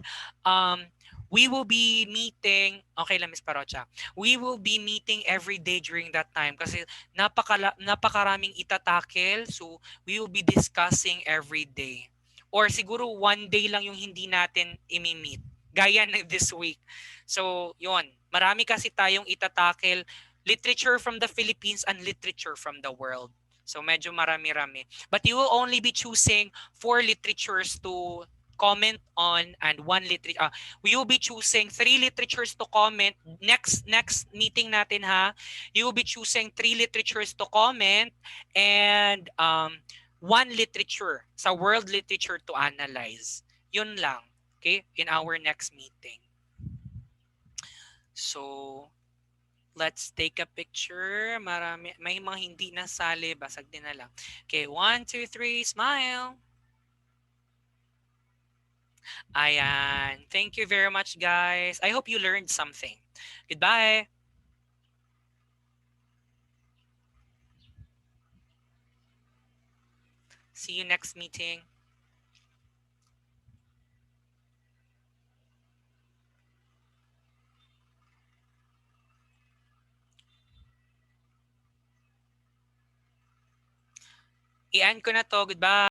we will be meeting, okay lang Ms. Parocha, we will be meeting every day during that time kasi napakaraming itatakel. So we will be discussing every day. Or siguro one day lang yung hindi natin imi-meet. Gaya na this week. So yun. Marami kasi tayong itatakel, literature from the Philippines and literature from the world. So medyo marami-rami. But you will only be choosing 4 literatures to comment on, and one literature. We will be choosing 3 literatures to comment. Next meeting natin ha. You will be choosing 3 literatures to comment and one literature sa world literature to analyze. Yun lang. Okay? In our next meeting. So, let's take a picture. May mga hindi nasali. Basag din na lang. Okay, 1, 2, 3, smile. Ayan. Thank you very much, guys. I hope you learned something. Goodbye. See you next meeting. I-end ko na to. Goodbye.